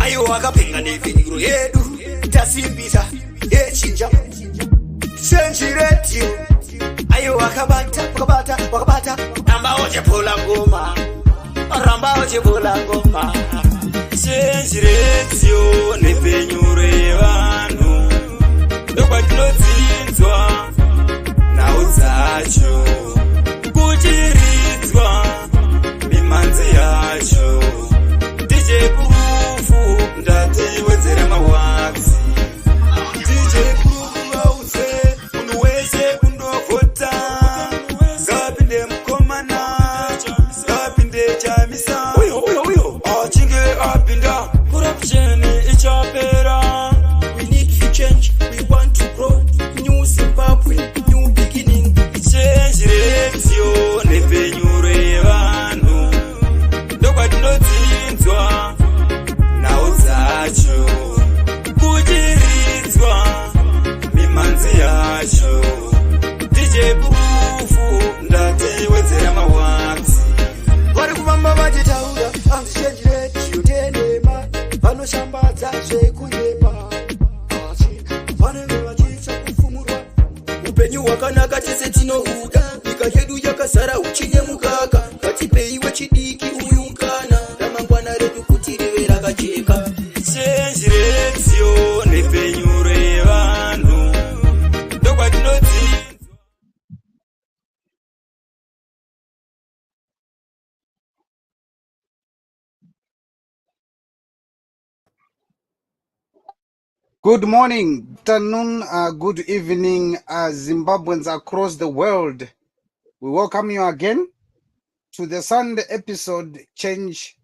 ayo wakapinga neviniro yedu tasimbisa yechinja Change Radio ayo wakabata ramba ochepola ngoma Change Radio nepenyure vanhu ndokwatinodzidzwa nhau dzacho kuchiridzwa mimanzi yacho DJ Proofu ndatiwedzera mawaksi DJ Proofu ngauze munhu wese kundovhota ngapinde mukomana ngapinde chamisa uyo achinge apinda corruption ichapera. We need to change, we want to grow, new Zimbabwe, new beginning. Change Radio nepenyure vanhu ndokwatinodzidzwa nhau dzacho kuchiridzwa mimanzi yacho DJ Proofu ndatiwedzera mawaksi vari kuvamba vachitaura anzi Change Radio tenema vanoshambadza zvekunyema vanenge vachiisa kufumurwa upenyu hwakanaka tese tinohuda nyika yedu yakazara uchi nemukaka ngatipeiwe chidiki uyu kana ramangwana redu kuti rive rakajeka. Change Radio nepenyure vanhu ndokwatinodzidzwa. Good morning, afternoon, good evening, Zimbabweans across the world. We welcome you again to the Sunday episode Change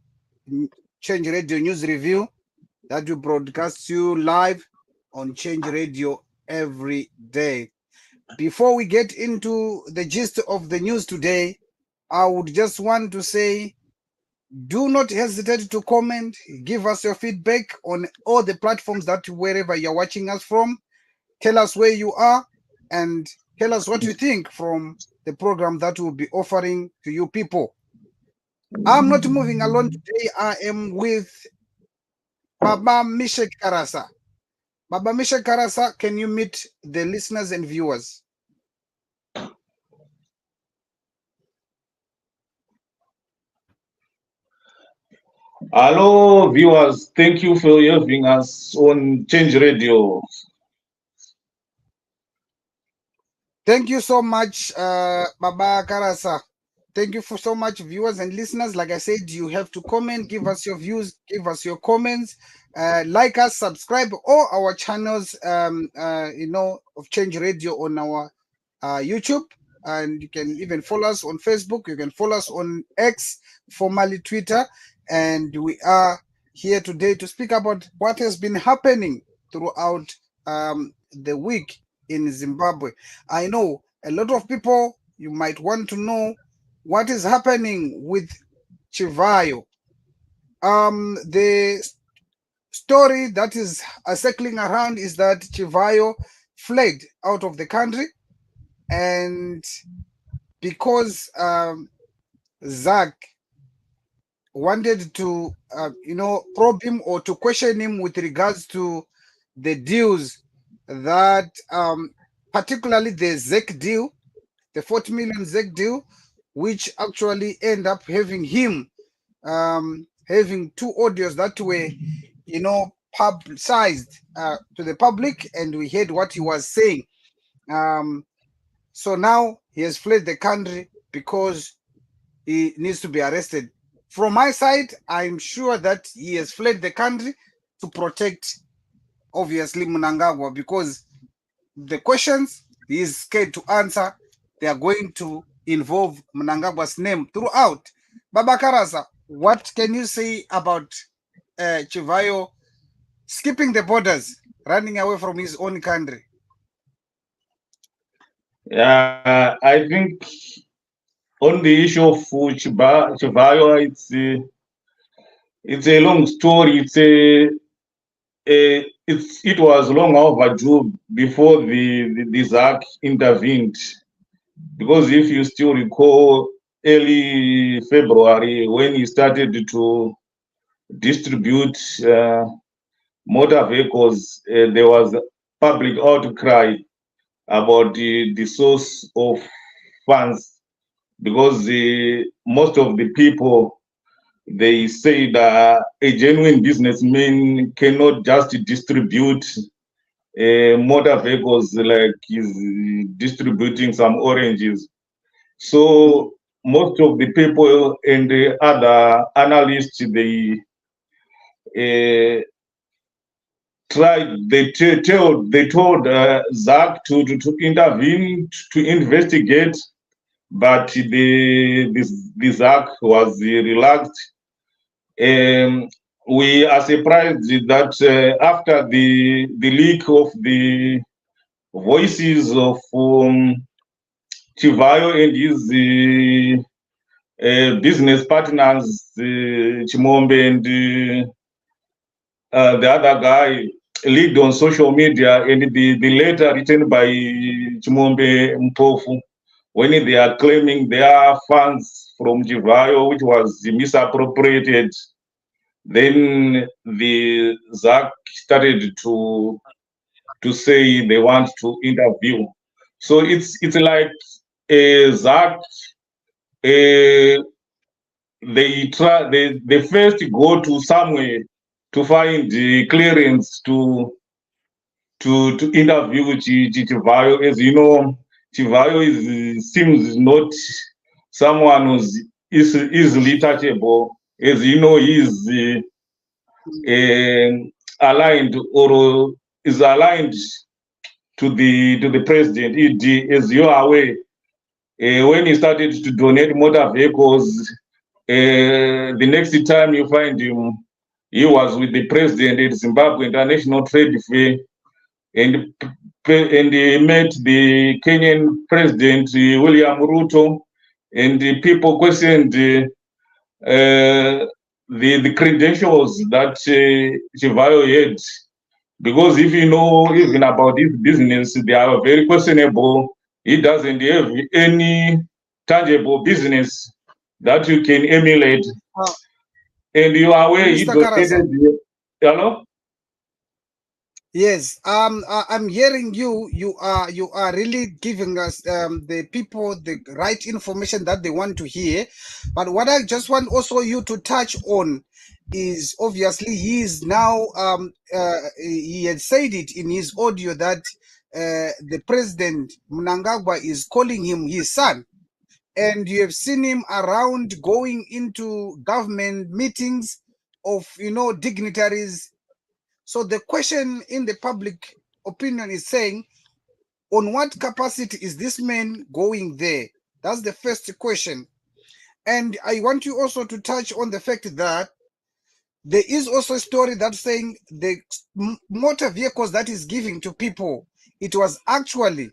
Radio News Review that we broadcast you live on Change Radio every day. Before we get into the gist of the news today, I would just want to say, do not hesitate to comment, give us your feedback on all the platforms that wherever you're watching us from. Tell us where you are and tell us what you think from the program that we'll be offering to you people. I'm not moving alone today. I am with Baba Mishek Karasa. Baba Mishek Karasa, can you meet the listeners and viewers? Hello, viewers. Thank you for having us on Change Radio. Thank you so much, Baba Karasa. Thank you for so much, viewers and listeners. Like I said, you have to comment, give us your views, give us your comments, like us, subscribe all our channels, of Change Radio on our YouTube, and you can even follow us on Facebook. You can follow us on X, formerly Twitter. And we are here today to speak about what has been happening throughout the week in Zimbabwe. I know a lot of people, you might want to know what is happening with Chivayo. The story that is circling around is that Chivayo fled out of the country, and because ZACC wanted to probe him or to question him with regards to the deals that particularly the ZACC deal, the 40 million ZACC deal, which actually end up having him having two audios that were publicized to the public, and we heard what he was saying. So now he has fled the country because he needs to be arrested. From my side, I'm sure that he has fled the country to protect, obviously, Mnangagwa, because the questions he is scared to answer, they are going to involve Mnangagwa's name throughout. Baba Karasa, what can you say about Chivayo skipping the borders, running away from his own country? Yeah, I think on the issue of Chivayo, it's a long story. It was long overdue before the ZACC intervened, because if you still recall, early February when he started to distribute motor vehicles, there was public outcry about the source of funds, because most of the people, they say that a genuine businessman cannot just distribute motor vehicles like he's distributing some oranges. So most of the people and the other analysts, they told ZACC to intervene, to investigate, but the ZACC was relaxed. We are surprised that after the leak of the voices of Chivayo and his business partners, Chimombe and the other guy, leaked on social media, and the letter written by Chimombe Mpofu, when they are claiming their funds from Chivayo, which was misappropriated, then the ZACC started to say they want to interview. So it's like ZACC, they first go to somewhere to find the clearance to interview Chivayo. As you know, Chivayo seems not someone who's easily touchable. As you know, he is aligned, or is aligned to the president. As you are aware, when he started to donate motor vehicles, the next time you find him, he was with the president at Zimbabwe International Trade Fair, and he met the Kenyan president, William Ruto, and the people questioned the credentials that Chivayo had, because if you know even about this business, they are very questionable. He doesn't have any tangible business that you can emulate. And you are aware he donated. Hello? Yes, I'm hearing you. You are really giving us the people the right information that they want to hear. But what I just want also you to touch on is, obviously he is now he had said it in his audio that the president Mnangagwa is calling him his son, and you have seen him around going into government meetings of dignitaries. So the question in the public opinion is saying, on what capacity is this man going there? That's the first question. And I want you also to touch on the fact that there is also a story that's saying the motor vehicles that is giving to people, it was actually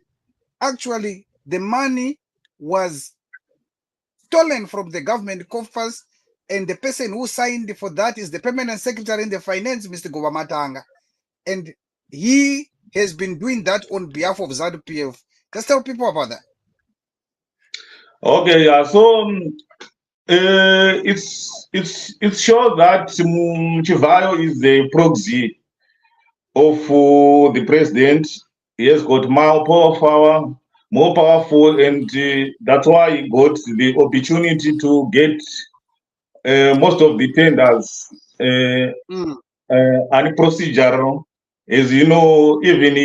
the money was stolen from the government coffers, and the person who signed for that is the permanent secretary in the finance, Mr. Gobamatanga. And he has been doing that on behalf of ZACC. Just tell people about that. Okay, yeah. So it's sure that Chivayo is the proxy of the president. He has got more powerful, and that's why he got the opportunity to get most of the tenders and procedural. As you know, even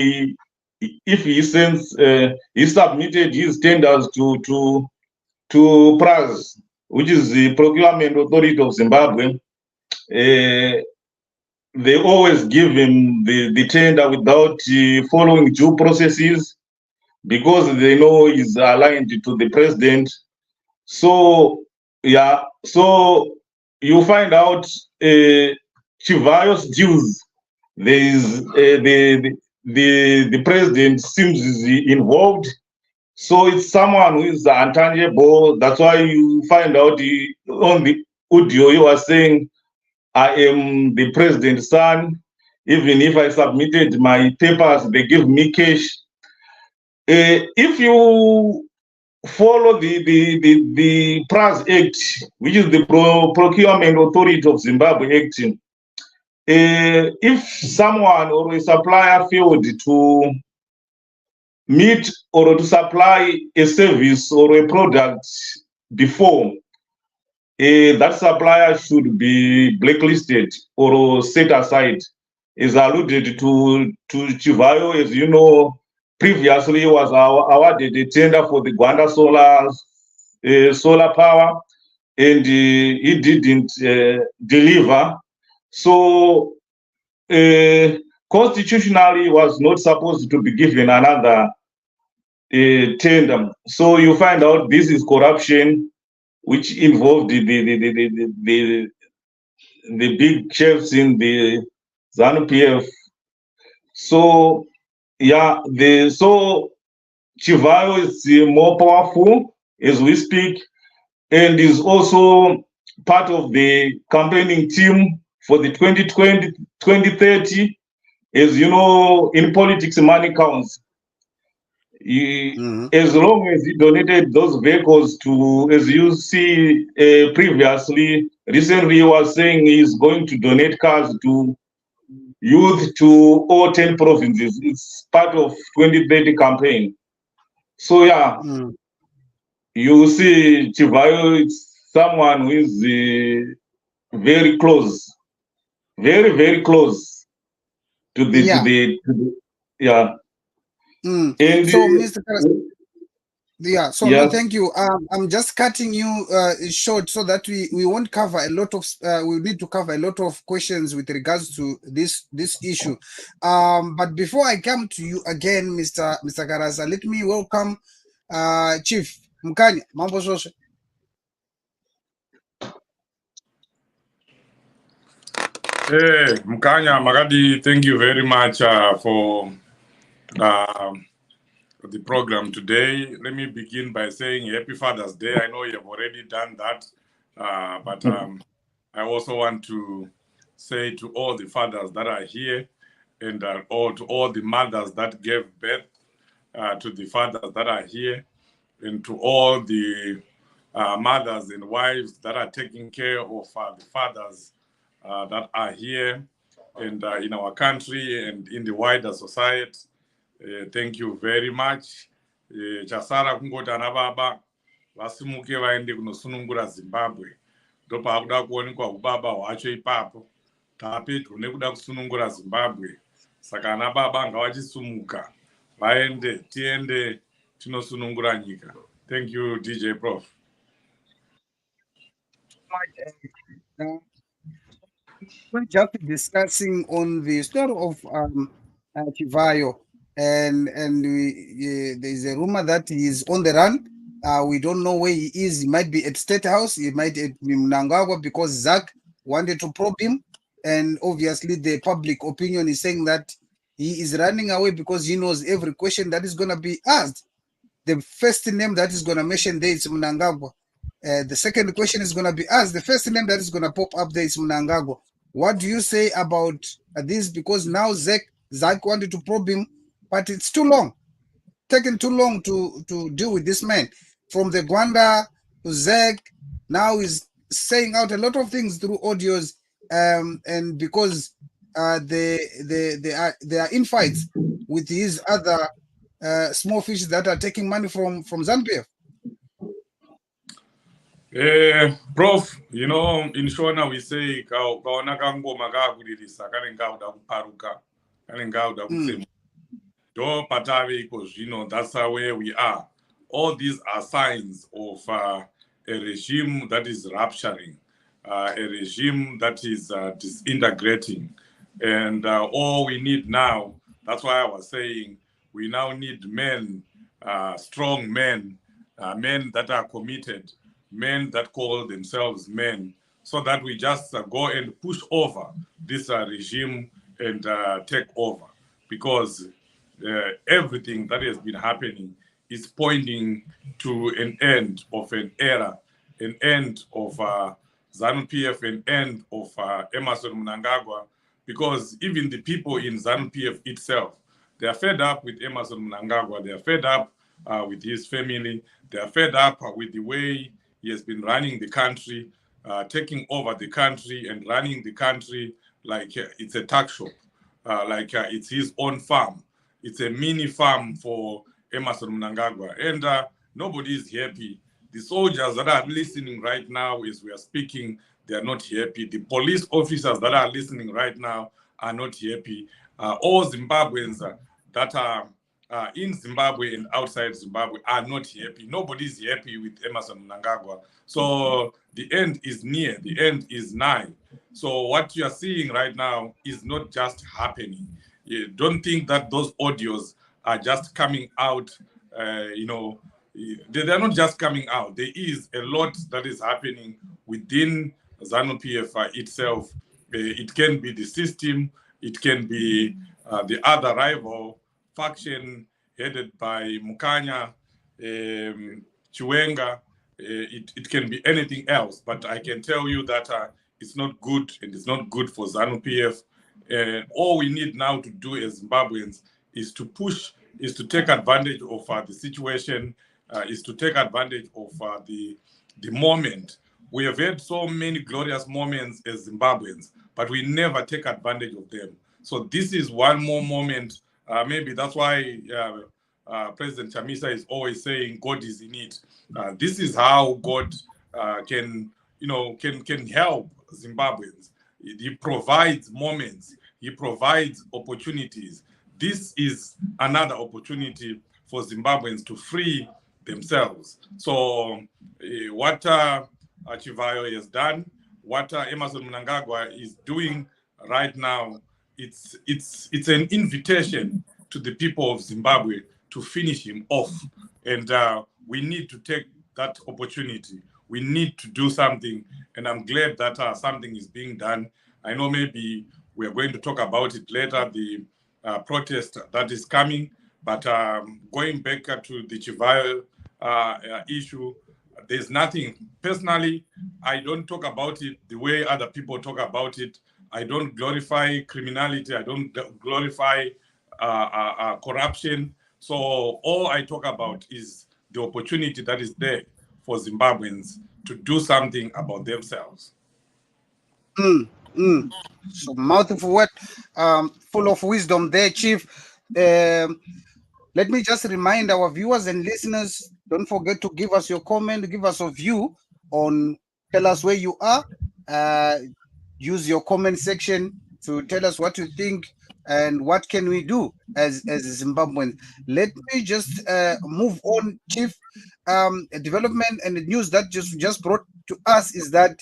if he sends, he submitted his tenders to PRAZ, which is the Procurement Authority of Zimbabwe. They always give him the tender without following due processes, because they know he's aligned to the president. So yeah, so you find out Chivayo's dues. There is the president seems involved, so it's someone who is intangible. That's why you find out on the audio you are saying, I am the president's son. Even if I submitted my papers, they give me cash. If you follow the PRAS Act, which is the Procurement Authority of Zimbabwe Act. If someone or a supplier failed to meet or to supply a service or a product before, that supplier should be blacklisted or set aside. Is alluded to Chivayo, as you know, previously was awarded a tender for the Gwanda solar power, and he didn't deliver. So constitutionally was not supposed to be given another tender. So you find out this is corruption, which involved the big chefs in the ZANU-PF. So yeah, so Chivayo is more powerful as we speak, and is also part of the campaigning team for the 2030. As you know, in politics, money counts. As long as he donated those vehicles to, as you see previously, recently he was saying he's going to donate cars to youth to all 10 provinces. It's part of 2030 campaign. So yeah, you see Chivayo is someone who is very close, very close to the, yeah. And so, Mr. So yes. no, thank you. I'm just cutting you short so that we won't cover a lot of we need to cover a lot of questions with regards to this issue. But before I come to you again, Mr. Karasa, let me welcome Chief Mkanya. Mambo sose. Hey, Mkanya Magadi, thank you very much for the program today. Let me begin by saying Happy Father's Day. I know you have already done that, but I also want to say to all the fathers that are here and to all the mothers that gave birth to the fathers that are here, and to all the mothers and wives that are taking care of the fathers that are here and in our country and in the wider society. Thank you very much. Chasara kungoti ana baba vasimuke vaende kunosunungura Zimbabwe. Ndopakuda kuonekwa ubaba hwacho ipapo. Tapedyo nekuda kusunungura Zimbabwe. Saka ana baba ngavachisumuka vaende tiende tinosunungura nyika. Thank you, DJ Prof. We're just discussing on the story of Chivayo, and there's a rumor that he's on the run. We don't know where he is. He might be at State House. He might be in Mnangagwa because ZACC wanted to probe him, and obviously the public opinion is saying that he is running away because he knows every question that is going to be asked. The first name that is going to mention there is Mnangagwa. The second question is going to be asked. The first name that is going to pop up there is Mnangagwa. What do you say about this? Because now ZACC wanted to probe him, but it's too long. Taken too long to deal with this man. From the Gwanda to ZACC, now he's saying out a lot of things through audios, and because they are in fights with his other small fishes that are taking money from ZANU-PF. Prof, you know, in Shona we say kaona kangoma kakulirisa kanenga uda kuparuka kanenga uda kutsema. Do patavi because you know that's where we are. All these are signs of a regime that is rupturing, a regime that is disintegrating, and all we need now. That's why I was saying we now need men, strong men, men that are committed. Men that call themselves men, so that we just go and push over this regime and take over. Because everything that has been happening is pointing to an end of an era, an end of ZANU-PF, an end of Emmerson Mnangagwa. Because even the people in ZANU-PF itself, they are fed up with Emmerson Mnangagwa. They are fed up with his family. They are fed up with the way he has been running the country, taking over the country and running the country like it's a tuck shop, like it's his own farm. It's a mini farm for Emmerson Mnangagwa. And nobody is happy. The soldiers that are listening right now as we are speaking, they are not happy. The police officers that are listening right now are not happy. All Zimbabweans that are in Zimbabwe and outside Zimbabwe are not happy. Nobody is happy with Emmerson Mnangagwa. So the end is near. The end is nigh. So what you are seeing right now is not just happening. You don't think that those audios are just coming out, they're not just coming out. There is a lot that is happening within ZANU-PF itself. It can be the system, it can be the other rival faction headed by Mukanya, Chiwenga. It can be anything else, but I can tell you that it's not good, and it's not good for ZANU-PF. All we need now to do as Zimbabweans is to push, is to take advantage of the situation, is to take advantage of the moment. We have had so many glorious moments as Zimbabweans, but we never take advantage of them. So this is one more moment. Maybe that's why President Chamisa is always saying God is in it. This is how God can help Zimbabweans. He provides moments. He provides opportunities. This is another opportunity for Zimbabweans to free themselves. So what Chivayo has done, what Emmerson Mnangagwa is doing right now, it's an invitation to the people of Zimbabwe to finish him off. And we need to take that opportunity. We need to do something. And I'm glad that something is being done. I know maybe we are going to talk about it later, the protest that is coming. But going back to the Chivayo issue, there's nothing. Personally, I don't talk about it the way other people talk about it. I don't glorify criminality. I don't glorify corruption. So all I talk about is the opportunity that is there for Zimbabweans to do something about themselves. So mouthful word, full of wisdom there, Chief. Let me just remind our viewers and listeners, don't forget to give us your comment, give us a view on, tell us where you are. Use your comment section to tell us what you think and what can we do as Zimbabweans. Let me just move on, Chief. A development and the news that just brought to us is that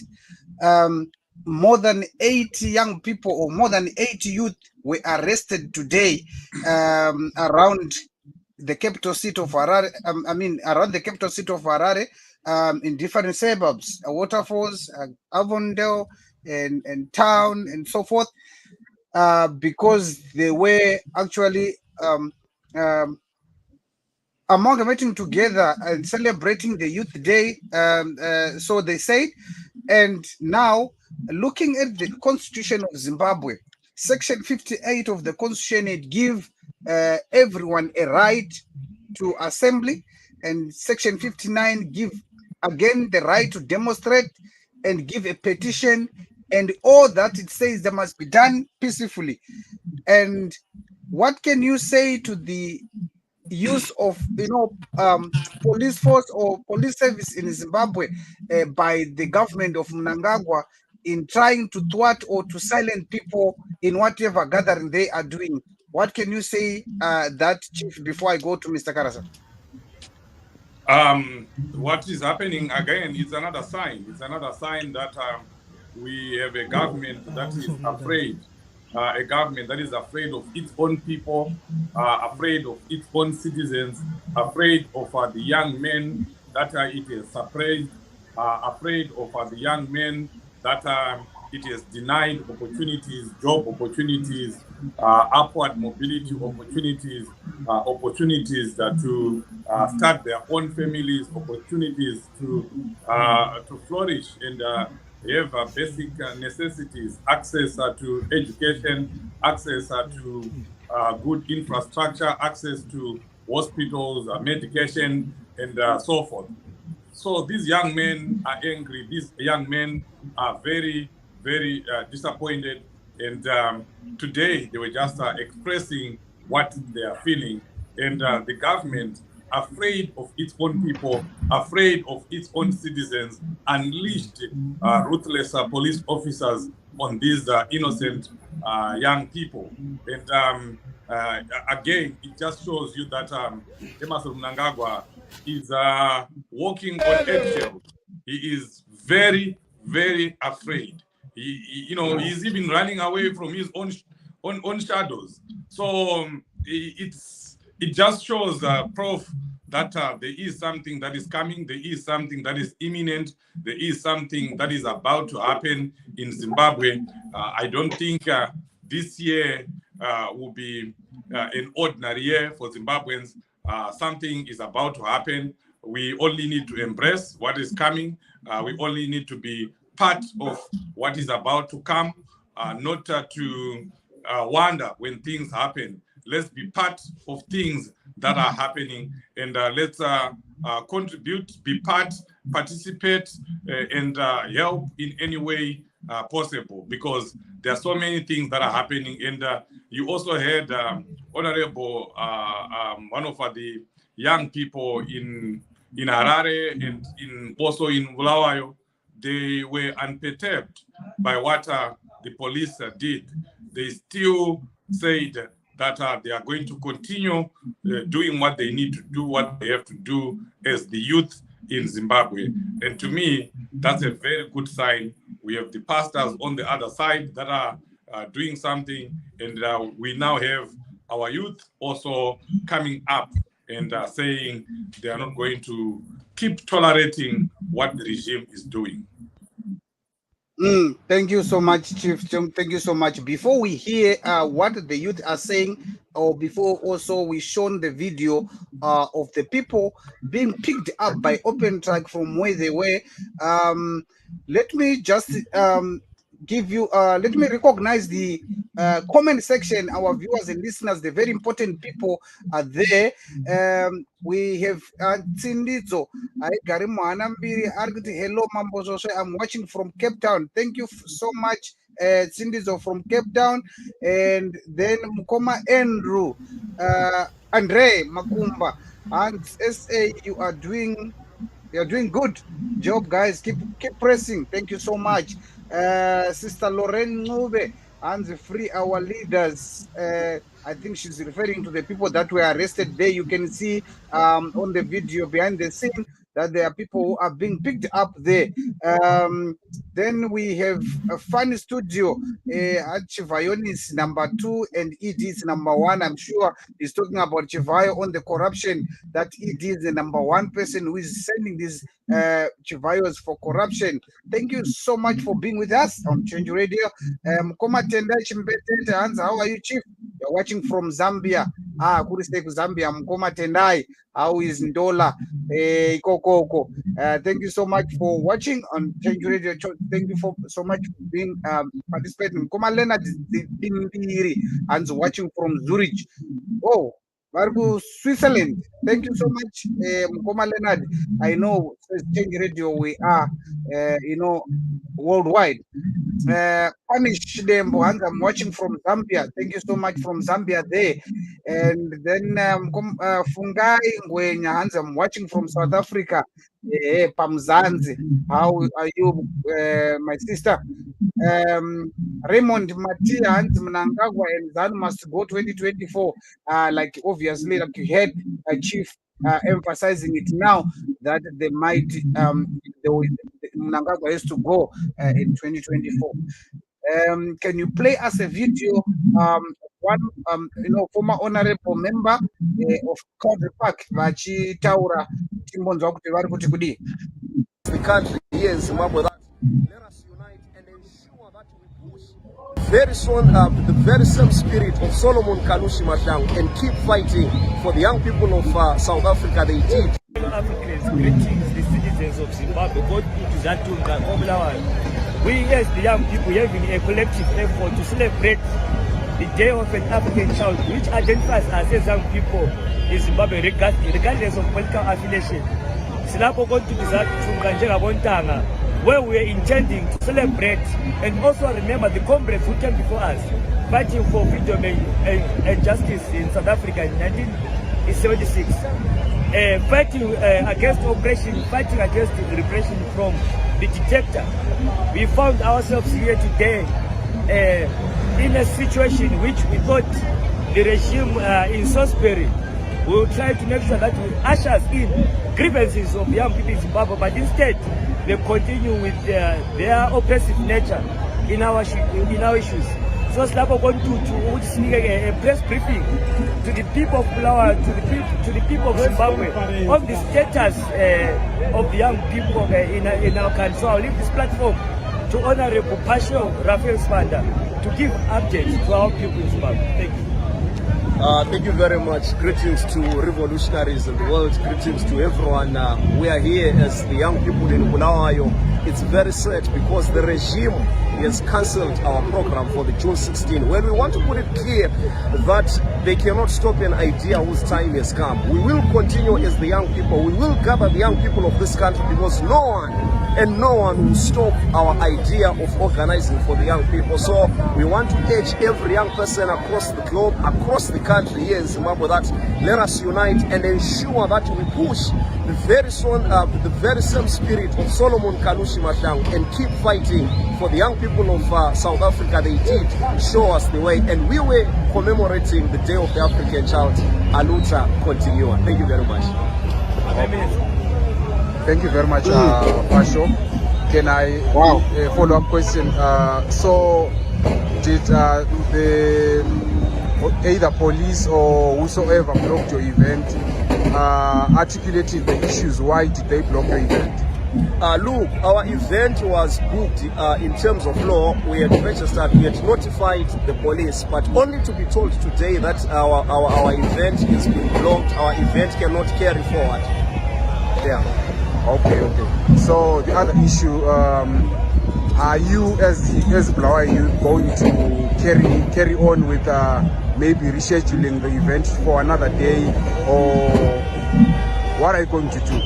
more than 80 young people or more than 80 youth were arrested today around the capital city of Harare. Around the capital city of Harare, in different suburbs, Waterfalls, Avondale, and town, and so forth, because they were actually amalgamating together and celebrating the Youth Day. So they say. And now, looking at the Constitution of Zimbabwe, Section 58 of the Constitution, it gives everyone a right to assembly, and Section 59 give again the right to demonstrate and give a petition, and all that it says that must be done peacefully. And what can you say to the use of police force or police service in Zimbabwe by the government of Mnangagwa in trying to thwart or to silence people in whatever gathering they are doing? What can you say that, Chief, before I go to Mr. Karasa? What is happening again is another sign. It's another sign that we have a government that is afraid. A government that is afraid of its own people, afraid of its own citizens, afraid of the young men that it has suppressed, afraid of the young men that it has denied opportunities, job opportunities, upward mobility opportunities, opportunities to start their own families, opportunities to flourish and have basic necessities, access to education, access to good infrastructure, access to hospitals, medication, and so forth. So these young men are angry. These young men are very, very disappointed. And today they were just expressing what they are feeling. And the government, afraid of its own people, afraid of its own citizens, unleashed ruthless police officers on these innocent young people. And again, it just shows you that Emerson Mnangagwa is walking on eggshells. He is very, very afraid. He's even running away from his own shadows. So it just shows, Prof, that there is something that is coming. There is something that is imminent. There is something that is about to happen in Zimbabwe. I don't think this year will be an ordinary year for Zimbabweans. Something is about to happen. We only need to embrace what is coming. We only need to be part of what is about to come, not to wonder when things happen. Let's be part of things that are happening, and let's contribute, be part, participate, and help in any way possible, because there are so many things that are happening. And you also had Honorable, one of the young people in Harare and also in Bulawayo. They were unperturbed by what the police did. They still said that they are going to continue doing what they need to do, what they have to do as the youth in Zimbabwe. And to me, that's a very good sign. We have the pastors on the other side that are doing something, and we now have our youth also coming up and saying they are not going to keep tolerating what the regime is doing. Thank you so much, Chief. Thank you so much. Before we hear what the youth are saying, or before also we shown the video of the people being picked up by open track from where they were, let me just give you, let me recognize the comment section. Our viewers and listeners, the very important people are there. We have Tsindizo. Hello, Mambo. I'm watching from Cape Town. Thank you so much, Tsindizo from Cape Town. And then Mukoma Andrew, Andre Makumba, and SA. You're doing good job, guys. Keep pressing. Thank you so much. Sister Lorraine Nube and the Free Our Leaders. I think she's referring to the people that were arrested there. You can see on the video behind the scene that there are people who are being picked up there. Then we have a Funny Studio. Chivayo is number 2 and ED is number 1. I'm sure he's talking about Chivayo on the corruption, that ED is the number 1 person who is sending these Chivayos for corruption. Thank you so much for being with us on Change Radio. Mkoma Tendai Chimbete Hans, how are you, Chief? You're watching from Zambia. Kuriste Zambia. Mkoma Tendai, how is Ndola? Koko. Thank you so much for watching on Change Radio. Thank you so much for being participating. Mkoma Leonard Dindiri and watching from Zurich. Oh, Vargu, Switzerland. Thank you so much, Mkoma Leonard. I know Change Radio, we are, worldwide. Punish them, I'm watching from Zambia. Thank you so much from Zambia there. And then Fungai Ngwenya, I'm watching from South Africa. Pamzanzi, how are you, my sister? Raymond Matia and Mnangagwa and Zan must go 2024. Like obviously, like you had a chief emphasizing it now that they might Mnangagwa has to go in 2024. Can you play us a video? One former honorable member of Country Park, Vachi Taura Timbonzo Kuti. The country here in Zimbabwe, that let us unite and ensure that we push very soon the very same spirit of Solomon Kalushi Mashang and keep fighting for the young people of South Africa. They did. Africans, greetings, the citizens of Zimbabwe. God put that to we as the young people having a collective effort to celebrate the Day of an African Child, which identifies us as young people in Zimbabwe, regardless of political affiliation. Silapho going to Bontanga, where we are intending to celebrate and also remember the comrades who came before us, fighting for freedom and justice in South Africa in 1976. Fighting against oppression, fighting against the repression from the dictator. We found ourselves here today in a situation which we thought the regime in Salisbury will try to make sure that we ushers in grievances of young people in Zimbabwe, but instead they continue with their oppressive nature in our issues. So Slabo going to speak a press briefing to the people of Bulawayo, to the people of Zimbabwe on the status of the young people in our country. So I'll leave this platform to Honorable Pasho Raphael Spanda to give updates to our people in Zimbabwe. Thank you. Thank you very much. Greetings to revolutionaries in the world. Greetings to everyone. We are here as the young people in Bulawayo. It's very sad because the regime has cancelled our program for the June 16. Well, we want to put it clear that they cannot stop an idea whose time has come. We will continue as the young people. We will gather the young people of this country because no one will stop our idea of organizing for the young people. So we want to urge every young person across the globe, across the country here in Zimbabwe, that let us unite and ensure that we push the very same spirit of Solomon Kalushi Mashang and keep fighting for the young people of South Africa. They did show us the way, and we were commemorating the Day of the African Child. Aluta continua. Thank you very much. Thank you very much, Pasho. Can I follow-up question? So did either police or whosoever blocked your event articulated the issues? Why did they block your event? Look, our event was booked in terms of law. We had registered, we had notified the police, but only to be told today that our event is being blocked, our event cannot carry forward. Yeah. Okay. So the other issue, are you as Bulawayo, are you going to carry on with maybe rescheduling the event for another day, or what are you going to do?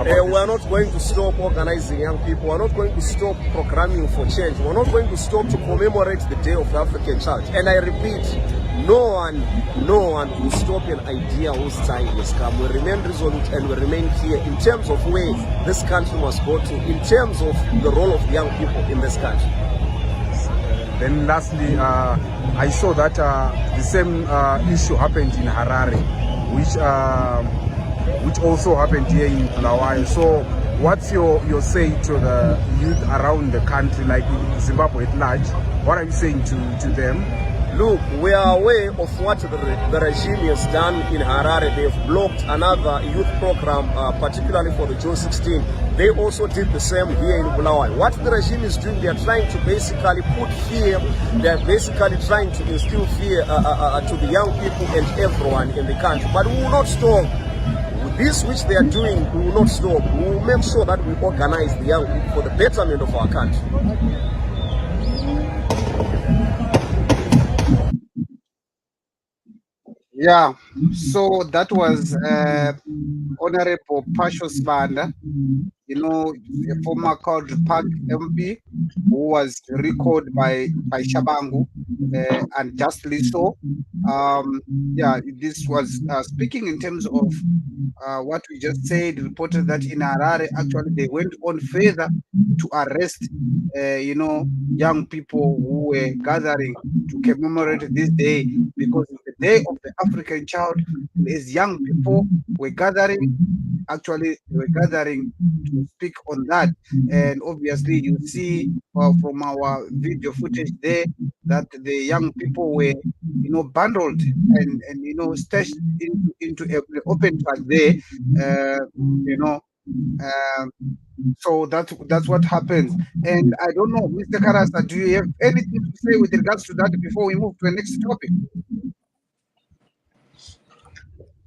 We are not going to stop organizing young people. We are not going to stop programming for change. We are not going to stop to commemorate the Day of the African Child. And I repeat, no one will stop an idea whose time has come. We remain resolute and we remain clear in terms of where this country must go to, in terms of the role of the young people in this country. Then lastly, I saw that the same issue happened in Harare, which also happened here in Bulawayo. So what's your say to the youth around the country, like in Zimbabwe at large? What are you saying to them? Look, we are aware of what the regime has done in Harare. They have blocked another youth program, particularly for the June 16. They also did the same here in Bulawayo. What the regime is doing, they are trying to basically put fear, they are basically trying to instill fear to the young people and everyone in the country. But we will not stop. With this which they are doing, we will not stop. We will make sure that we organize the young people for the betterment of our country. Yeah, so that was Honorable Pasho Spanda, a former Cloud Park MP who was recalled by Shabangu, and justly so. This was speaking in terms of what we just said, reported that in Harare, actually, they went on further to arrest, young people who were gathering to commemorate this day, because it's the Day of the African Child. As young people were gathering, actually, they were gathering to speak on that. And obviously, you see from our video footage there that the young people were, bundled and stashed into an open track there, so that's what happens. And I don't know, Mr. Karasa, do you have anything to say with regards to that before we move to the next topic?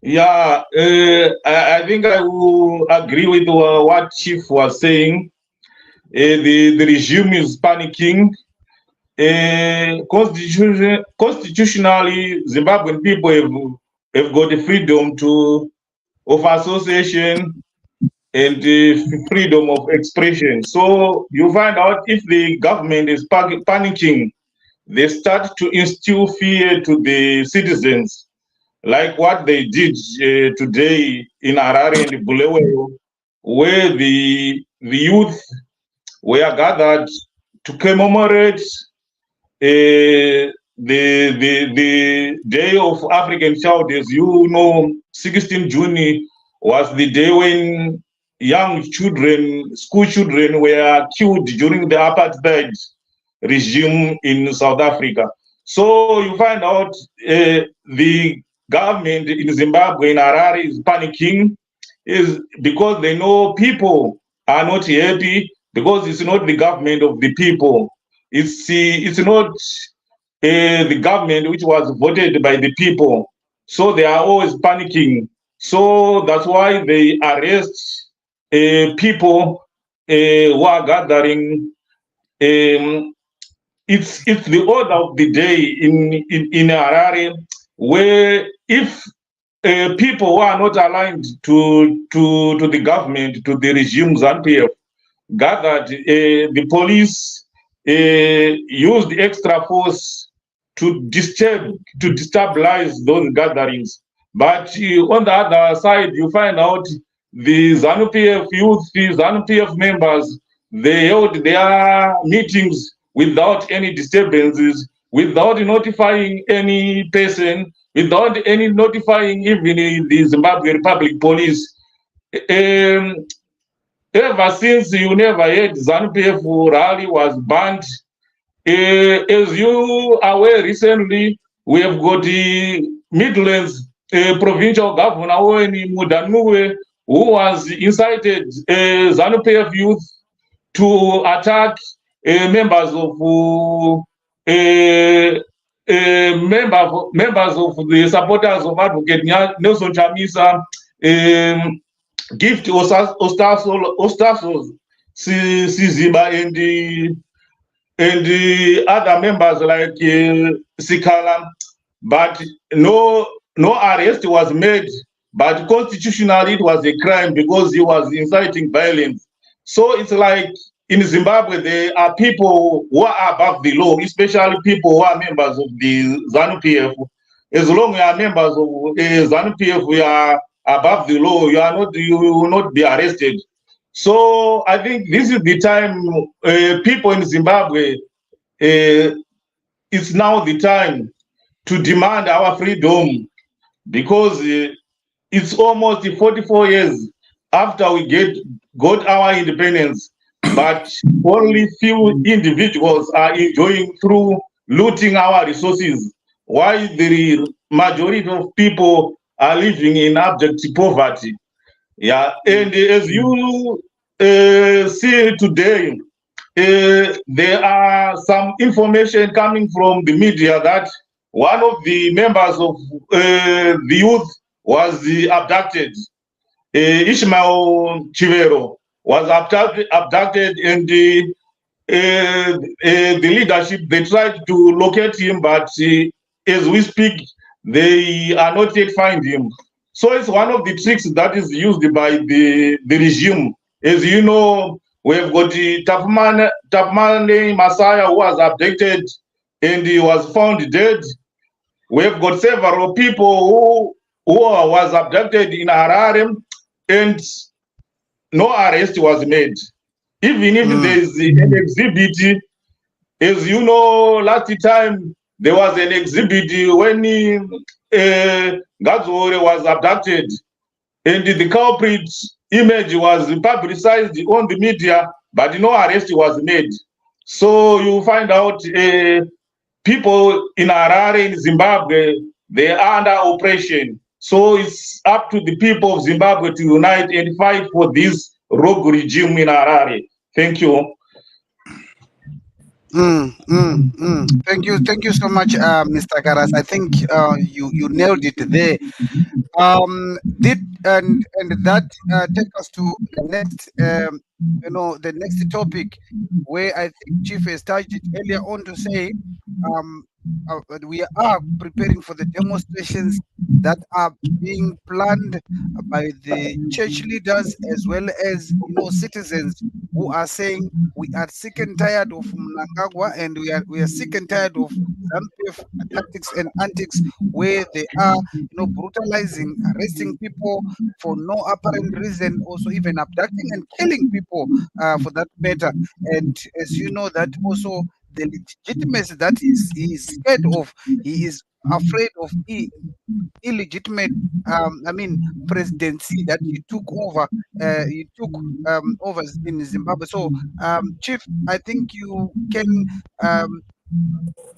Yeah, I think I will agree with what Chief was saying. The regime is panicking. constitutionally, Zimbabwean people have got the freedom of association and freedom of expression. So you find out if the government is panicking, they start to instill fear to the citizens, like what they did today in Harare and Bulawayo, where the youth were gathered to commemorate the Day of African Child. As you know, 16 June was the day when young children, school children, were killed during the apartheid regime in South Africa. So you find out the government in Zimbabwe, in Harare, is panicking, is because they know people are not happy, because it's not the government of the people. It's not the government which was voted by the people. So they are always panicking. So that's why they arrest people who are gathering. It's the order of the day in Harare, where if people who are not aligned to the government, to the regime ZANU-PF, gathered, the police used extra force to destabilize those gatherings. But on the other side, you find out the ZANU-PF youth, the ZANU-PF members, they held their meetings without any disturbances, without notifying any person, without any notifying even the Zimbabwe Republic Police. Ever since you never heard ZANU-PF rally was banned. As you are aware, recently we have got the Midlands provincial governor Mudanue, who was incited ZANU-PF youth to attack members of the supporters of Advocate Nelson Chamisa, Gift Ostasos Siziba, and the other members like Sikala, but no arrest was made. But constitutionally, it was a crime because he was inciting violence. So it's like in Zimbabwe, there are people who are above the law, especially people who are members of the ZANU-PF. As long as you are members of ZANU-PF, we are above the law. You will not be arrested. So I think this is the time people in Zimbabwe, it's now the time to demand our freedom, because it's almost 44 years after we got our independence, but only few individuals are enjoying through looting our resources, while the majority of people are living in abject poverty. Yeah, and as you see today, there are some information coming from the media that one of the members of the youth was abducted. Ishmael Chivayo was abducted, and the leadership, they tried to locate him, but as we speak, they are not yet finding him. So it's one of the tricks that is used by the regime. As you know, we have got the Tapmane Messiah, who was abducted and he was found dead. We have got several people who was abducted in Harare, and no arrest was made. Even if there is an exhibit, as you know, last time there was an exhibit when Gadzore was abducted, and the culprit image was publicized on the media, but no arrest was made. So you find out people in Harare, in Zimbabwe, they are under oppression. So it's up to the people of Zimbabwe to unite and fight for this rogue regime in Harare. Thank you. Thank you so much, Mr. Karas. I think you nailed it there. And that takes us to the next the next topic, where I think Chief has touched it earlier on to say, um, we are preparing for the demonstrations that are being planned by the church leaders as well as citizens who are saying we are sick and tired of Mnangagwa, and we are sick and tired of ZANU-PF tactics and antics where they are brutalizing, arresting people for no apparent reason, also even abducting and killing people for that matter. And as you know, that also the legitimacy that he is scared of, he is afraid of illegitimate, presidency that he took over. Over in Zimbabwe. So, Chief, I think you can um,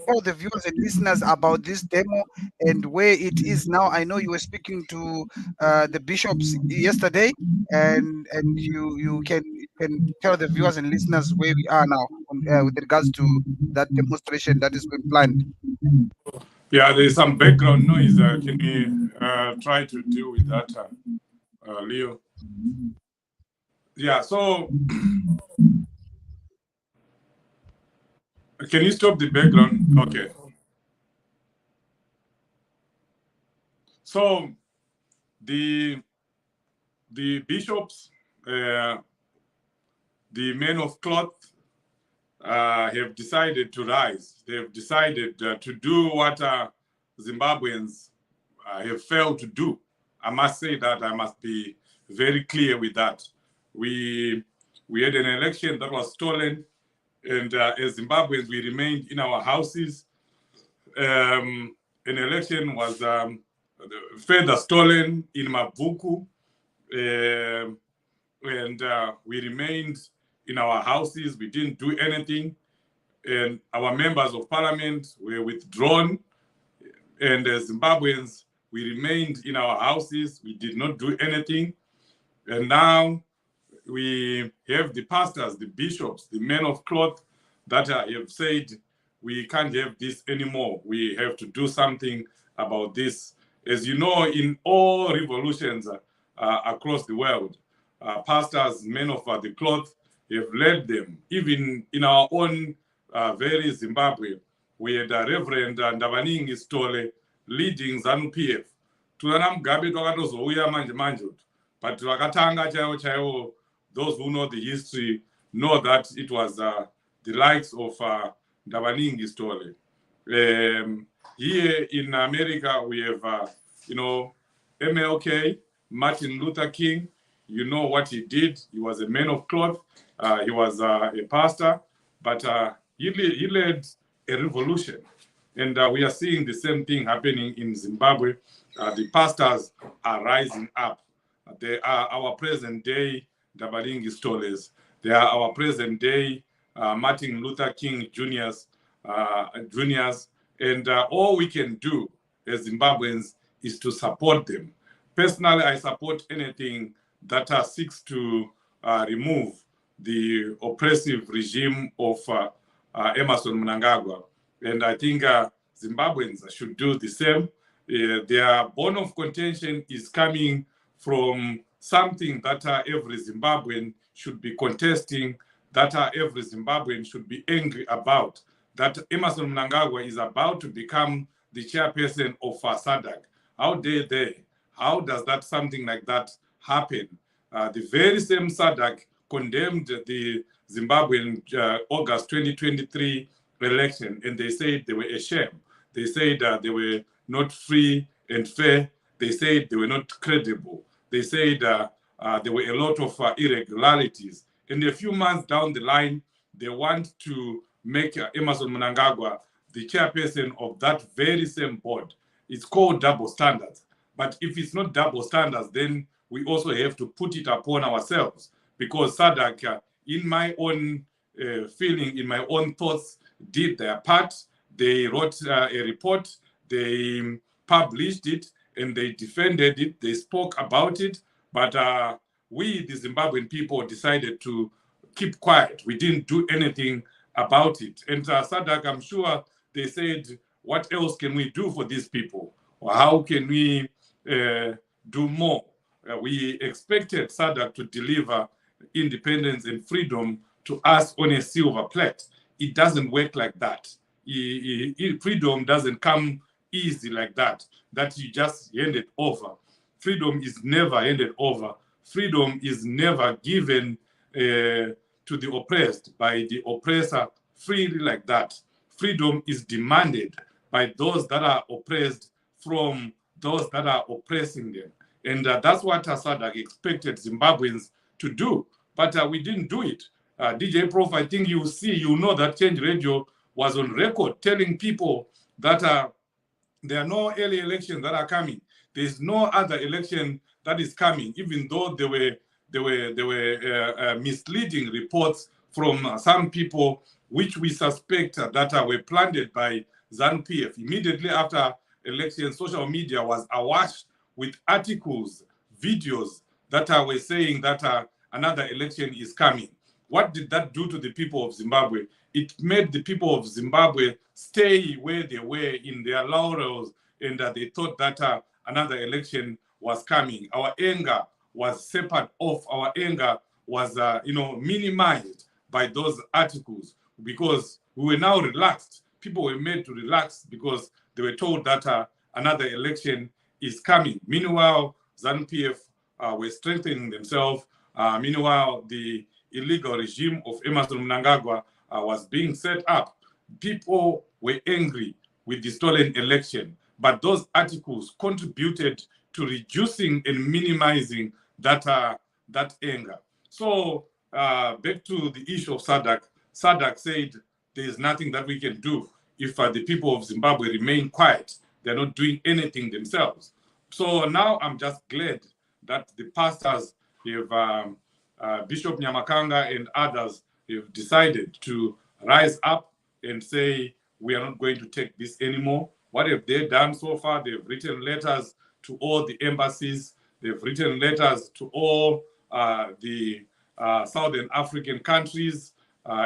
tell the viewers and listeners about this demo and where it is now. I know you were speaking to the bishops yesterday, and you can tell the viewers and listeners where we are now with regards to that demonstration that is being planned. Yeah, there's some background noise. Can we try to deal with that, Leo? Yeah, so can you stop the background? Okay. So the bishops, the men of cloth, have decided to rise. They have decided to do what Zimbabweans have failed to do. I must say that. I must be very clear with that. We had an election that was stolen, and as Zimbabweans, we remained in our houses. An election was further stolen in Mabuku, and we remained in our houses. We didn't do anything, and our members of parliament were withdrawn. And as Zimbabweans, we remained in our houses. We did not do anything. And now we have the pastors, the bishops, the men of cloth that have said, we can't have this anymore. We have to do something about this. As you know, in all revolutions across the world, pastors, men of the cloth, have led them. Even in our own very Zimbabwe, we had Reverend Ndavaningi Stole leading ZANU-PF. Tunana Mugabe twakatozouya manje manje, but vakatanga chaiwo. Those who know the history know that it was the likes of Ndavaningi Stole. Here in America, we have MLK, Martin Luther King. You know what he did. He was a man of cloth. He was a pastor, but he led a revolution. And we are seeing the same thing happening in Zimbabwe. The pastors are rising up. They are our present day Ndavaningi Stoles. They are our present day Martin Luther King Jr.'s. And all we can do as Zimbabweans is to support them. Personally, I support anything that seeks to remove the oppressive regime of Emmerson Mnangagwa. And I think Zimbabweans should do the same. Their bone of contention is coming from something that every Zimbabwean should be contesting, that every Zimbabwean should be angry about, that Emmerson Mnangagwa is about to become the chairperson of SADC. How dare they? How does that something like that happen? The very same SADC condemned the Zimbabwean August 2023 election, and they said they were ashamed. They said they were not free and fair. They said they were not credible. They said there were a lot of irregularities. And a few months down the line, they want to make Emmerson Mnangagwa the chairperson of that very same board. It's called double standards. But if it's not double standards, then we also have to put it upon ourselves, because SADC, in my own feeling, in my own thoughts, did their part. They wrote a report, they published it, and they defended it, they spoke about it, but we, the Zimbabwean people, decided to keep quiet. We didn't do anything about it. And SADC, I'm sure they said, what else can we do for these people? Or how can we do more? We expected SADC to deliver independence and freedom to us on a silver plate. It doesn't work like that. Freedom doesn't come easy like that, that you just hand it over. Freedom is never handed over. Freedom is never given to the oppressed by the oppressor freely like that. Freedom is demanded by those that are oppressed from those that are oppressing them. And that's what SADC expected Zimbabweans to do. But we didn't do it. DJ Prof, I think you know that Change Radio was on record telling people that there are no early elections that are coming. There's no other election that is coming, even though there were misleading reports from some people, which we suspect that were planted by ZANU-PF. Immediately after election, social media was awash with articles, videos that were saying that another election is coming. What did that do to the people of Zimbabwe? It made the people of Zimbabwe stay where they were in their laurels, and they thought that another election was coming. Our anger was separate off. Our anger was, minimized by those articles because we were now relaxed. People were made to relax because they were told that another election is coming. Meanwhile, ZANU-PF were strengthening themselves. Meanwhile, the illegal regime of Emmerson Mnangagwa was being set up. People were angry with the stolen election, but those articles contributed to reducing and minimizing that anger. So back to the issue of SADC. SADC said there is nothing that we can do if the people of Zimbabwe remain quiet. They're not doing anything themselves. So now I'm just glad that the pastors have Bishop Nyamakanga and others have decided to rise up and say, we are not going to take this anymore. What have they done so far? They've written letters to all the embassies. They've written letters to all the Southern African countries,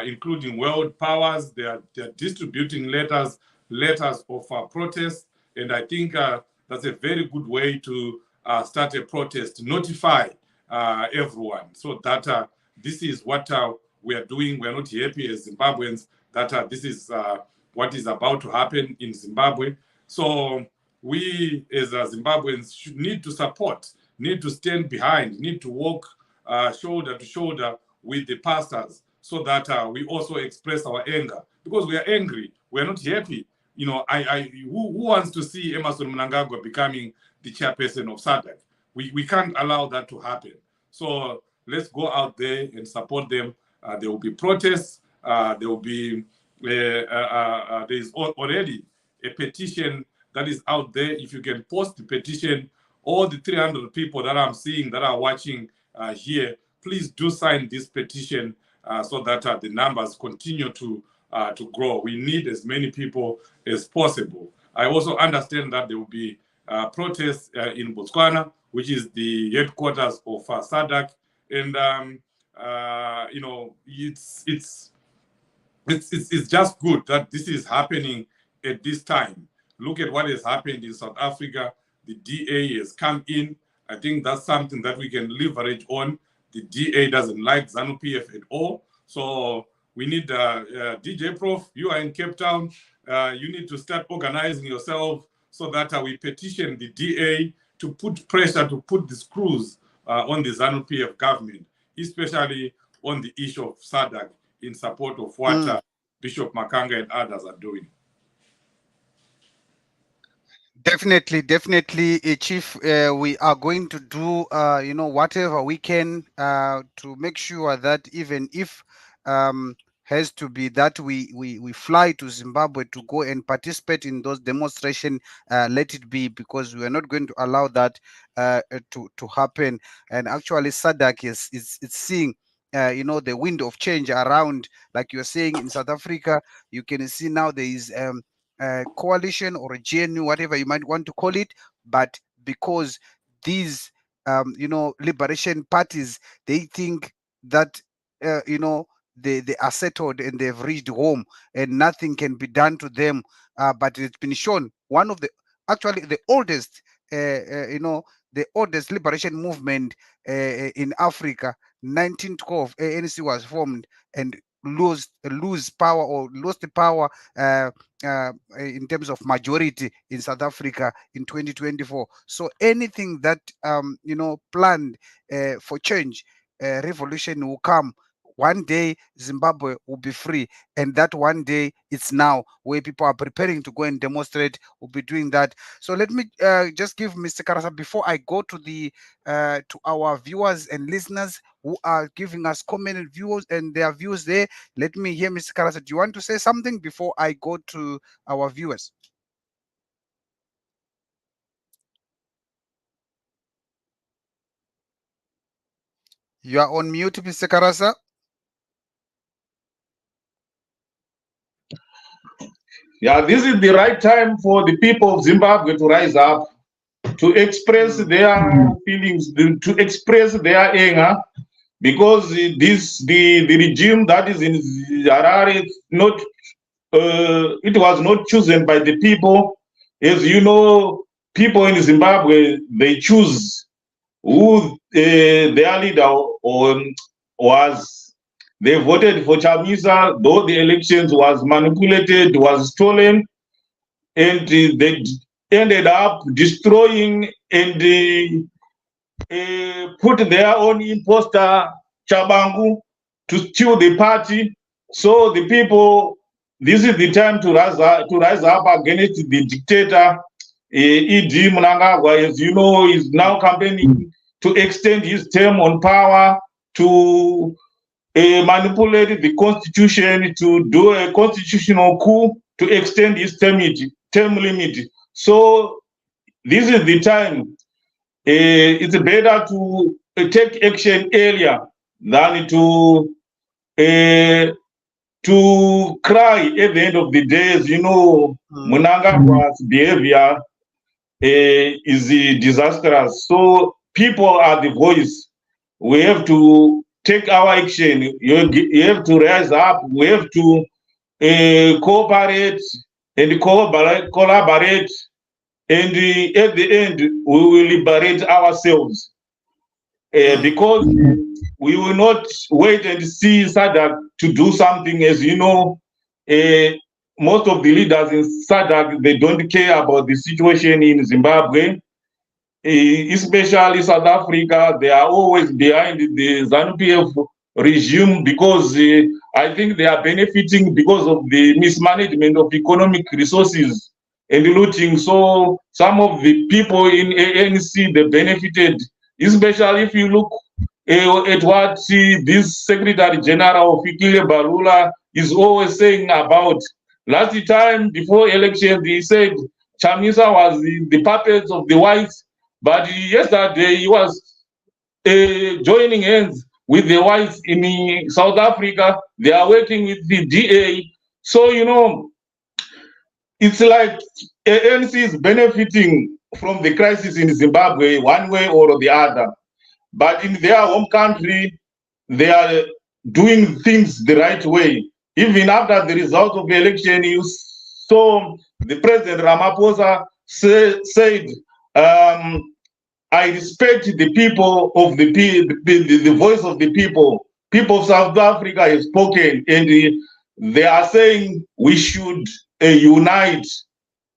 including world powers. They're distributing letters of protest. And I think that's a very good way to start a protest, notify everyone, so that this is what we are doing. We are not happy as Zimbabweans that this is what is about to happen in Zimbabwe. So we as Zimbabweans need to support, need to stand behind, need to walk shoulder to shoulder with the pastors so that we also express our anger, because we are angry. We are not happy. You know, who wants to see Emmerson Mnangagwa becoming the chairperson of SADC? We can't allow that to happen. So let's go out there and support them. There will be protests. There will be, there is already a petition that is out there. If you can post the petition, all the 300 people that I'm seeing that are watching here, please do sign this petition so that the numbers continue to grow. We need as many people as possible. I also understand that there will be protests in Botswana, which is the headquarters of SADC, and you know, it's just good that this is happening at this time. Look at what has happened in South Africa. The DA has come in. I think that's something that we can leverage on. The DA doesn't like ZANU-PF at all. So we need DJ Prof, you are in Cape Town. You need to start organizing yourself so that we petition the DA to put pressure, to put the screws on the ZANU-PF government, especially on the issue of SADC, in support of what Bishop Makanga and others are doing. Definitely, Chief. We are going to do, you know, whatever we can to make sure that even if has to be that we fly to Zimbabwe to go and participate in those demonstrations, let it be, because we are not going to allow that to happen. And actually, SADC is seeing, you know, the wind of change around, like you're saying in South Africa. You can see now there is coalition or a GNU, whatever you might want to call it, but because these you know, liberation parties, they think that you know, they are settled and they've reached home and nothing can be done to them, but it's been shown one of the, actually the oldest you know, the oldest liberation movement in Africa, 1912 ANC was formed and lose power or lost the power in terms of majority in South Africa in 2024. So anything that planned for change, revolution will come. One day Zimbabwe will be free, and that one day it's now, where people are preparing to go and demonstrate. Will be doing that. So let me just give Mr. Karasa, before I go to the to our viewers and listeners who are giving us comment and views and their views there. Let me hear Mr. Karasa. Do you want to say something before I go to our viewers? You are on mute, Mr. Karasa. Yeah, this is the right time for the people of Zimbabwe to rise up, to express their feelings, to express their anger, because the regime that is in Harare, not it was not chosen by the people. As you know, people in Zimbabwe, they choose who their leader was. They voted for Chamisa, though the elections was manipulated, was stolen, and they ended up destroying and put their own imposter Chabangu to steal the party. So the people, this is the time to rise up against the dictator. E.D. Mnangagwa, as you know, is now campaigning to extend his term on power, to manipulate the constitution, to do a constitutional coup, to extend his term limit. So this is the time. It's better to take action earlier than to cry at the end of the day. As you know, Mnangagwa's behavior is disastrous. So people are the voice. We have to take our action. You have to rise up. We have to cooperate and collaborate. And at the end, we will liberate ourselves. Because we will not wait and see SADC to do something. As you know, most of the leaders in SADC, they don't care about the situation in Zimbabwe, especially South Africa. They are always behind the ZANU-PF regime, because I think they are benefiting because of the mismanagement of economic resources and looting. So some of the people in ANC, they benefited, especially if you look at what this Secretary General of Fikile Barula is always saying about. Last time before elections, he said Chamisa was the puppet of the whites, but yesterday he was joining hands with the whites in South Africa. They are working with the DA. So, you know, it's like ANC is benefiting from the crisis in Zimbabwe one way or the other. But in their home country, they are doing things the right way. Even after the result of the election, you saw the President Ramaphosa said, I respect the people of the voice of the people. People of South Africa have spoken, and they are saying we should unite.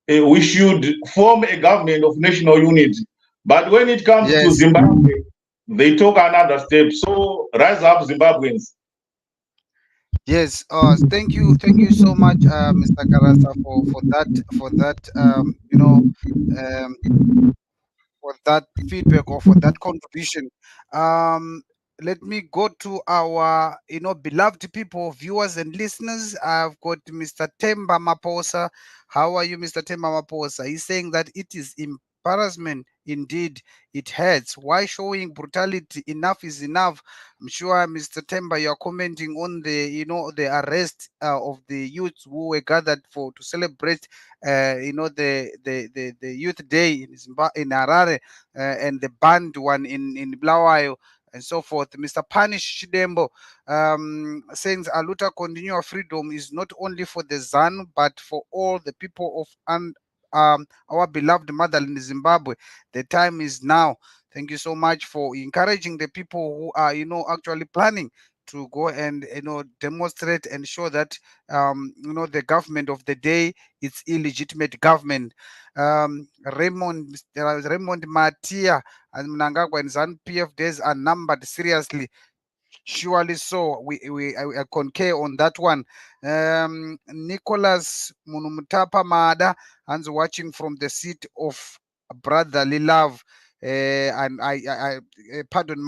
We should form a government of national unity. But when it comes to Zimbabwe, they took another step. So rise up, Zimbabweans. Yes, thank you so much, Mr. Karasa, for that for that feedback or for that contribution. Let me go to our beloved people, viewers and listeners. I've got Mr. Temba Maposa. How are you, Mr. Temba Maposa? He's saying that it is embarrassment. Indeed, it hurts. Why showing brutality? Enough is enough. I'm sure, Mr. Temba, you're commenting on the arrest of the youths who were gathered to celebrate the youth day in Harare, and the banned one in Blawayo and so forth. Mr. Panish Chidembo saying Aluta continual freedom is not only for the ZANU but for all the people of our beloved motherland Zimbabwe. The time is now. Thank you so much for encouraging the people who are, actually planning to go and demonstrate and show that the government of the day is illegitimate government. Raymond Matia and Mnangagwa and ZANU PF days are numbered seriously. Surely so. I concur on that one. Nicholas Munumutapa Mada and watching from the seat of brotherly love. And I pardon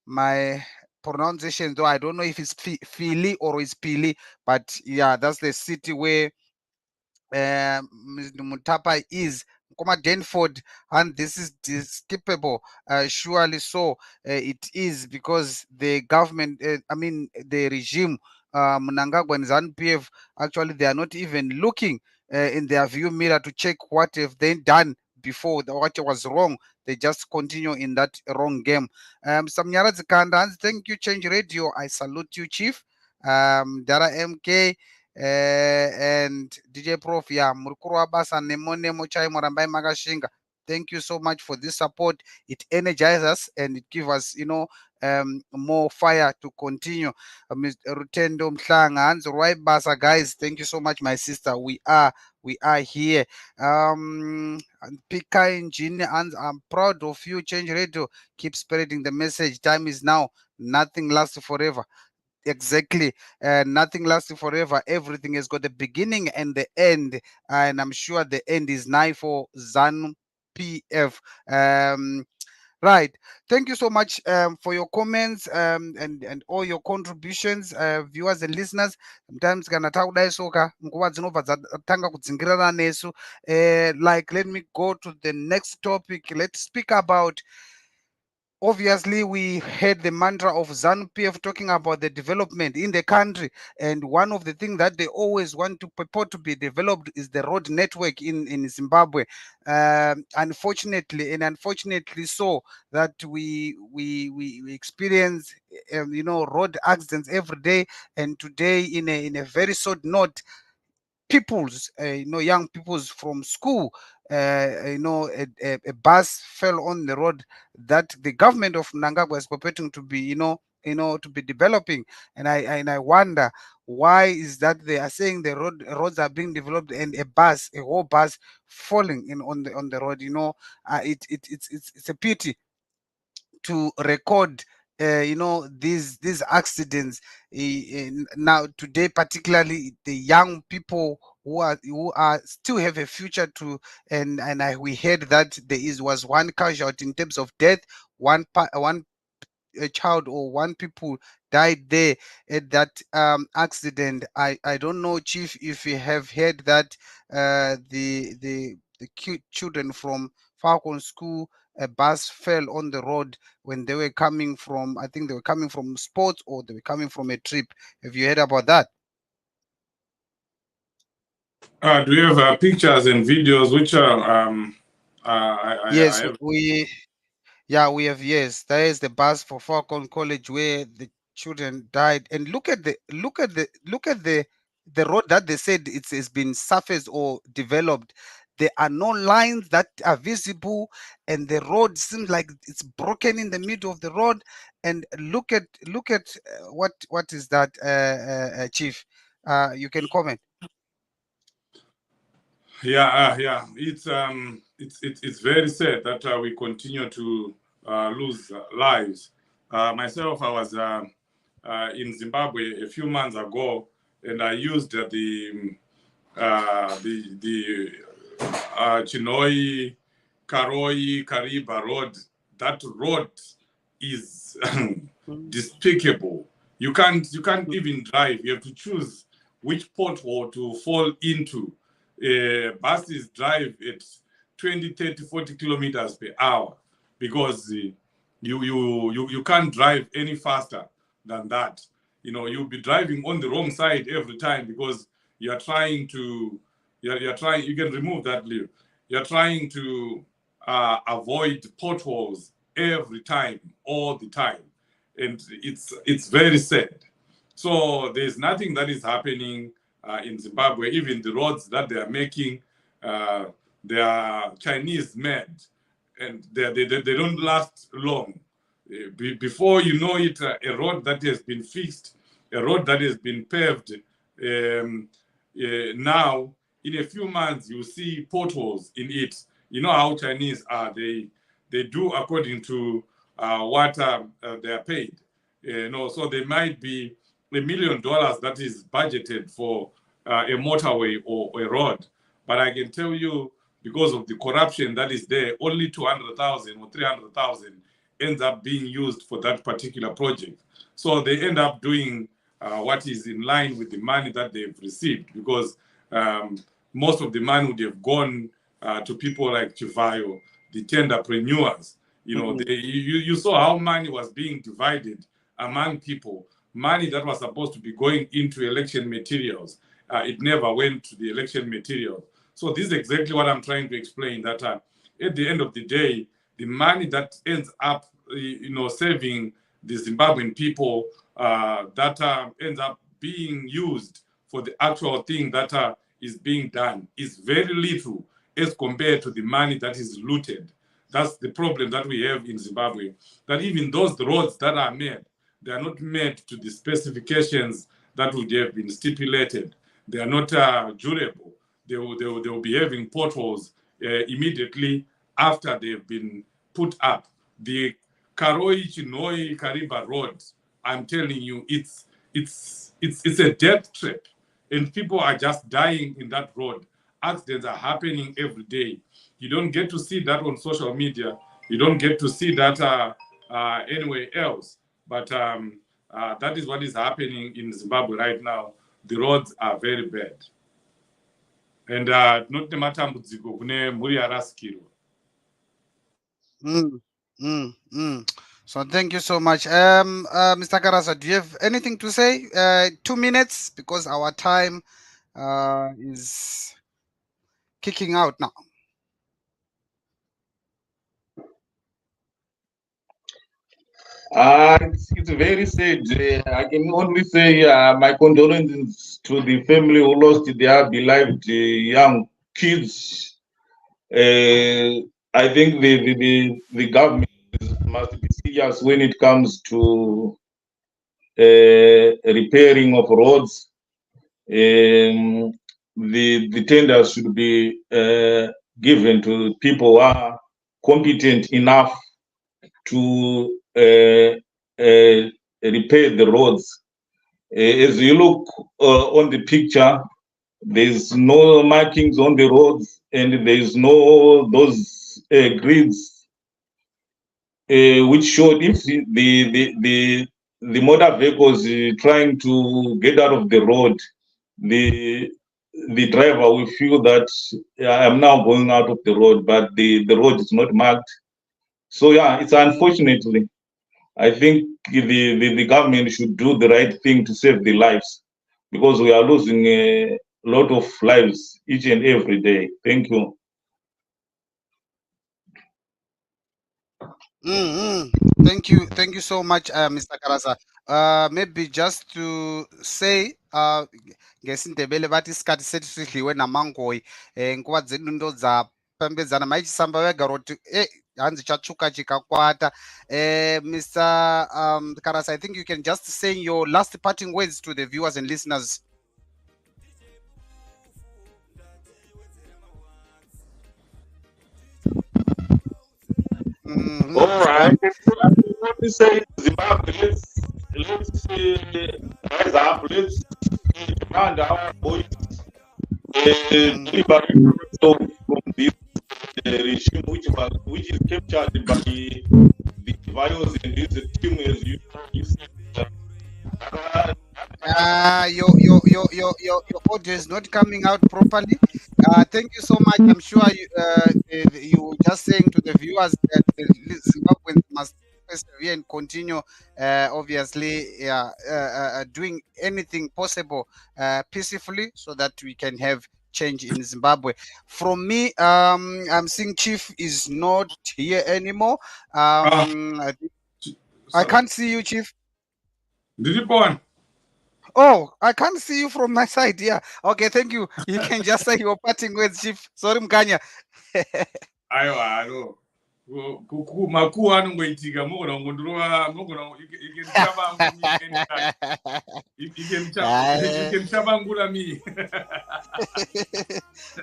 my pronunciation, though I don't know if it's Philly or it's Pili, but yeah, that's the city where Ms. Mutapa is. Nkoma Denford, and this is skippable. Surely so, it is because the government, the regime, Mnangagwa and ZANU-PF, actually they are not even looking in their view mirror to check what have they done before, what was wrong. They just continue in that wrong game. Samnyara Zikanda, thank you, Change Radio. I salute you, Chief. Dara MK. And DJ Prof, yeah, Murukuru Abasa Nemone Mochai Morambai Magashinga. Thank you so much for this support. It energizes us and it gives us, more fire to continue. Mr. Rutendo Mhlanga and Roy Basa, guys. Thank you so much, my sister. We are here. Pika Engineer, and I'm proud of you. Change Radio. Keep spreading the message. Time is now. Nothing lasts forever. Exactly. Nothing lasts forever. Everything has got the beginning and the end, and I'm sure the end is nigh for ZANU PF. Right. Thank you so much for your comments and all your contributions, viewers and listeners. Sometimes kana takuda soka nguva dzinobva dzatanga kudzingirana nesu. Like, let me go to the next topic. Let's speak about. Obviously, we heard the mantra of ZANU-PF talking about the development in the country, and one of the things that they always want to purport to be developed is the road network in Zimbabwe. Unfortunately so, that we experience road accidents every day, and today in a very sad note, young peoples from school, a bus fell on the road that the government of Mnangagwa is purporting to be, to be developing. And I wonder why is that they are saying the roads are being developed and a whole bus falling on the road. It's a pity to record these accidents now today, particularly the young people who are still have a future to. We heard that was one casualty in terms of death, one a child or one people died there at that accident. I don't know, Chief, if you have heard that the cute children from Falcon School, a bus fell on the road when they were coming from, I think they were coming from sports or they were coming from a trip. Have you heard about that? Do you have pictures and videos which are yes, we have. Yes, there is the bus for Falcon College where the children died. And look at the road that they said it's been surfaced or developed. There are no lines that are visible, and the road seems like it's broken in the middle of the road. And look at what is that, Chief? You can comment. Yeah. It's very sad that we continue to lose lives. Myself, I was in Zimbabwe a few months ago, and I used the Chinoi, Karoi, Kariba road. That road is despicable. You can't even drive. You have to choose which pothole to fall into. Buses drive at 20, 30, 40 kilometers per hour because you can't drive any faster than that. You'll be driving on the wrong side every time because you're trying to, you can remove that, Leo. You're trying to avoid potholes every time, all the time. And it's very sad. So there's nothing that is happening in Zimbabwe. Even the roads that they are making, they are Chinese made. and they don't last long. Before you know it, a road that has been fixed, a road that has been paved, now in a few months you see potholes in it. You know how Chinese are; they do according to what they are paid. So there might be $1 million that is budgeted for a motorway or a road, but I can tell you, because of the corruption that is there, only 200,000 or 300,000 ends up being used for that particular project. So they end up doing what is in line with the money that they've received, because most of the money would have gone to people like Chivayo, the tenderpreneurs. You saw how money was being divided among people. Money that was supposed to be going into election materials, it never went to the election material. So this is exactly what I'm trying to explain, that at the end of the day, the money that ends up, saving the Zimbabwean people, that ends up being used for the actual thing that is being done is very little as compared to the money that is looted. That's the problem that we have in Zimbabwe, that even those roads that are made, they are not made to the specifications that would have been stipulated. They are not durable. They will be having potholes immediately after they've been put up. The Karoi Chinoi Kariba Road, I'm telling you, it's a death trap, and people are just dying in that road. Accidents are happening every day. You don't get to see that on social media. You don't get to see that anywhere else. But that is what is happening in Zimbabwe right now. The roads are very bad. And not the matambudziko kune mhuri yarasikirwa. So thank you so much. Mr. Karasa, do you have anything to say? 2 minutes, because our time is kicking out now. It's very sad. I can only say my condolences to the family who lost their beloved young kids. I think the government must be serious when it comes to repairing of roads. The tenders should be given to people who are competent enough to repair the roads. As you look on the picture, there's no markings on the roads, and there's no those grids which showed if the motor vehicles trying to get out of the road, the driver will feel that I'm now going out of the road, but the road is not marked. So yeah, it's unfortunately. I think the government should do the right thing to save the lives, because we are losing a lot of lives each and every day. Thank you. Thank you so much, Mr. Karasa. Maybe just to say, ngesindebele bathi isikhathi sethu sidliwe namangoi, nguva dzedu ndo dzapembedzana maichisamba vega roti hanzi chatsvuka chikakwata. Mr. Karasa, I think you can just say your last parting words to the viewers and listeners. All right. Let me say, Zimbabwe, let's rise up, let's demand our voice, liberate from this regime which is captured by the virus and this team, as you said. Your audio is not coming out properly. Thank you so much. I'm sure you just saying to the viewers that the Zimbabweans must persevere and continue, obviously, doing anything possible peacefully, so that we can have change in Zimbabwe. From me, I'm seeing Chief is not here anymore. I can't see you, Chief. Did you go on? Oh, I can't see you from my side. Yeah. Okay, thank you. You can just say your parting words, Chief. Sorry, Mkanya. I know. Maku anongoitika mugona ngondurova mugona ikemchabangura me.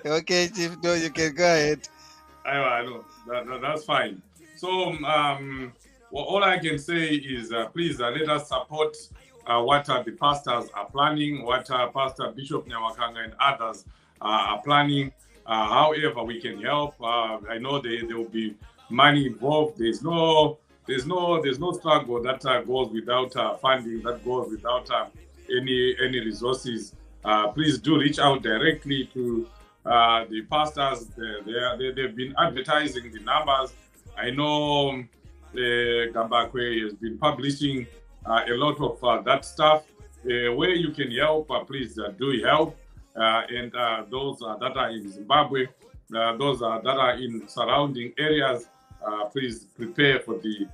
Okay, Chief, no, you can go ahead. I know that's fine. So all I can say is please let us support what the pastors are planning, what Pastor Bishop Nyawakanga and others are planning. However we can help. I know there will be money involved. There's no struggle that goes without funding, that goes without any resources. Please do reach out directly to the pastors. They've been advertising the numbers. I know Gambakwe has been publishing a lot of that stuff. Where you can help, please do help. And those that are in Zimbabwe, those that are in surrounding areas, please prepare for the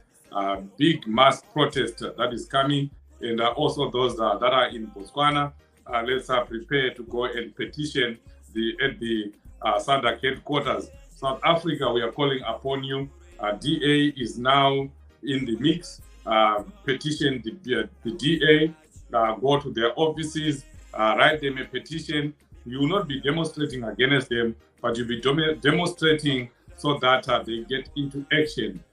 big mass protest that is coming. And also those that are in Botswana, let's prepare to go and petition at the SADC headquarters. South Africa, we are calling upon you. DA is now in the mix. Petition the DA, go to their offices, write them a petition. You will not be demonstrating against them, but you'll be demonstrating so that they get into action.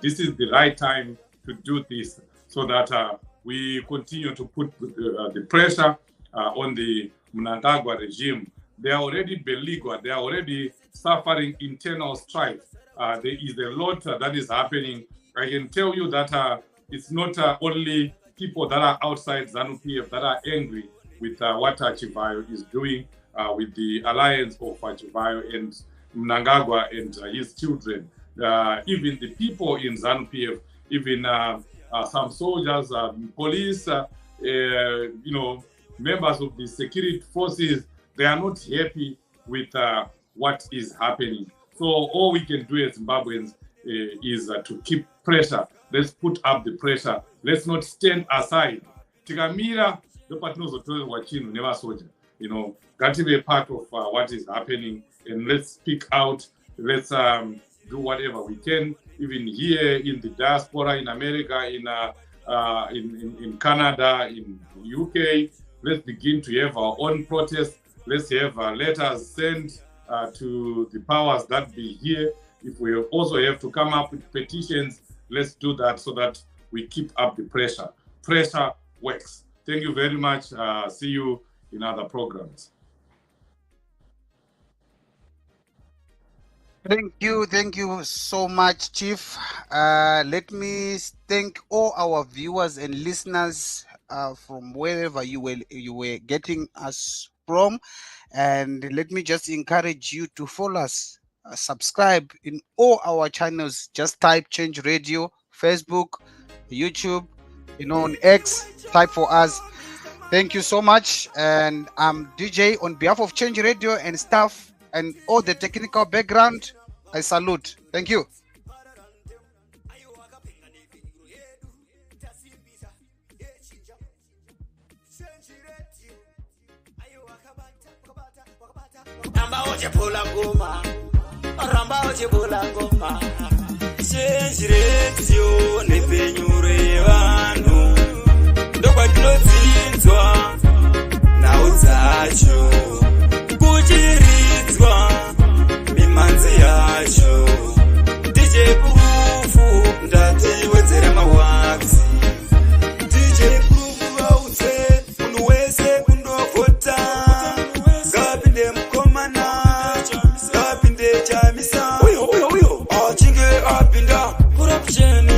This is the right time to do this so that we continue to put the pressure on the Mnangagwa regime. They are already beleaguered. They are already suffering internal strife. There is a lot that is happening. I can tell you that it's not only people that are outside ZANU-PF that are angry with what Chivayo is doing with the alliance of Chivayo and Mnangagwa and his children. Even the people in ZANU-PF, even some soldiers, police, members of the security forces, they are not happy with what is happening. So all we can do as Zimbabweans is to keep pressure. Let's put up the pressure. Let's not stand aside. Tikamira, never soldier. Got to be a part of what is happening, and let's speak out. Let's do whatever we can, even here in the diaspora, in America, in Canada, in UK. Let's begin to have our own protests. Let's have letters sent to the powers that be here. If we also have to come up with petitions, let's do that so that we keep up the pressure. Pressure works. Thank you very much. See you in other programs. Thank you so much, Chief. Let me thank all our viewers and listeners from wherever you were getting us from, and let me just encourage you to follow us, subscribe in all our channels. Just type Change Radio, Facebook, YouTube, on X. Type for us. Thank you so much, and I'm DJ on behalf of Change Radio and staff and all the technical background. I salute. Thank you. Change Radio nepenyure vanhu ndokwatinodzidzwa nhau dzacho kuchiridzwa mimanzi yacho DJ Proof ndati wedzera mawaksi DJ Proof vaudze munhu wese kundovhota ngapinde mukomana ngapinde chamisa uyo achinge apinda corruption